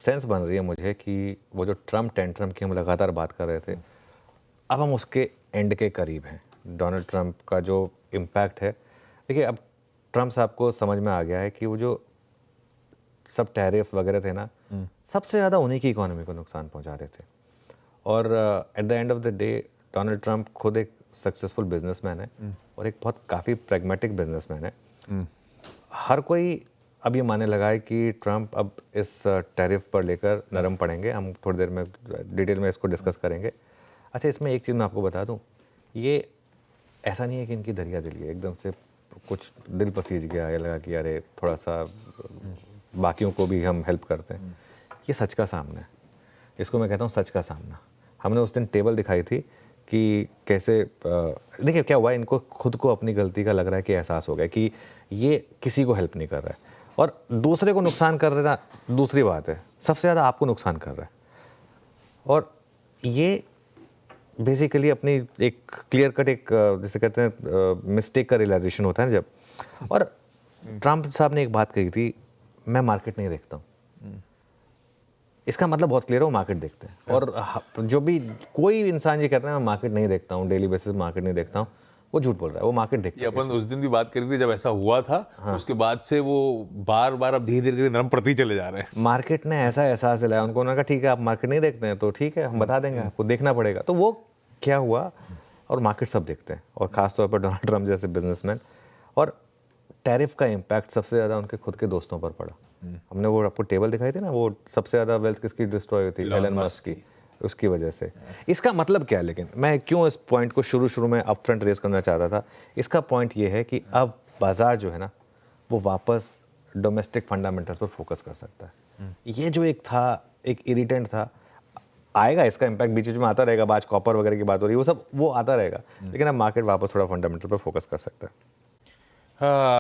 Sense बन रही है मुझे कि वो जो ट्रम्प टेंट्रम की हम लगातार बात कर रहे थे, अब हम उसके एंड के करीब हैं। डोनाल्ड ट्रम्प का जो इम्पैक्ट है, देखिए अब ट्रम्प साहब को समझ में आ गया है कि वो जो सब टैरिफ वगैरह थे ना, सबसे ज़्यादा उन्हीं की इकोनॉमी को नुकसान पहुंचा रहे थे। और at the end of the day Donald Trump खुद एक सक्सेसफुल बिजनेसमैन है और एक बहुत काफ़ी प्रैग्मेटिक बिजनेसमैन है। हर कोई अब ये मानने लगा है कि ट्रम्प अब इस टैरिफ पर लेकर नरम पड़ेंगे। हम थोड़ी देर में डिटेल में इसको डिस्कस करेंगे। अच्छा, इसमें एक चीज़ मैं आपको बता दूं, ये ऐसा नहीं है कि इनकी दरिया दिली है, एकदम से कुछ दिल पसीज गया या लगा कि अरे थोड़ा सा बाकियों को भी हम हेल्प करते हैं। ये सच का सामना है, इसको मैं कहता हूँ सच का सामना। हमने उस दिन टेबल दिखाई थी कि कैसे देखिए क्या हुआ, इनको खुद को अपनी गलती का लग रहा है कि एहसास हो गया कि ये किसी को हेल्प नहीं कर रहा है और दूसरे को नुकसान कर रहा है, दूसरी बात है, सबसे ज़्यादा आपको नुकसान कर रहा है। और ये बेसिकली अपनी एक क्लियर कट एक जैसे कहते हैं मिस्टेक का रियलाइजेशन होता है जब। और ट्रम्प साहब ने एक बात कही थी, मैं मार्केट नहीं देखता हूँ। इसका मतलब बहुत क्लियर है, वो मार्केट देखते हैं। और जो भी कोई इंसान ये कहता है मैं मार्केट नहीं देखता हूँ, डेली बेसिस मार्केट नहीं देखता हूँ, वो झूठ बोल रहा है, वो मार्केट देखता ये अपन उस दिन भी बात करी थी जब ऐसा हुआ था। उसके बाद से वो बार बार अब धीरे धीरे नरम पड़ते ही चले जा रहे हैं। मार्केट ने ऐसा एहसास दिलाया उनको, उन्होंने कहा ठीक है आप मार्केट नहीं देखते हैं तो ठीक है हम बता देंगे आपको, देखना पड़ेगा। तो वो क्या हुआ, और मार्केट सब देखते हैं, और खासतौर पर डोनाल्ड ट्रम्प जैसे बिजनेसमैन। और टैरिफ का इम्पैक्ट सबसे ज़्यादा उनके खुद के दोस्तों पर पड़ा। हमने वो आपको टेबल दिखाई थी ना, वो सबसे ज़्यादा वेल्थ किसकी डिस्ट्रॉय हुई थी, एलन मस्क की, उसकी वजह से। इसका मतलब क्या है, लेकिन मैं क्यों इस पॉइंट को शुरू में अप फ्रंट रेस करना चाह रहा था, इसका पॉइंट ये है कि अब बाजार जो है ना, वो वापस डोमेस्टिक फंडामेंटल्स पर फोकस कर सकता है। ये जो एक था, एक इरिटेंट था, आएगा इसका इम्पैक्ट बीच बीच में आता रहेगा। आज कॉपर वगैरह की बात हो रही है, वो सब वो आता रहेगा, लेकिन अब मार्केट वापस थोड़ा फंडामेंटल पर फोकस कर सकता है। हाँ।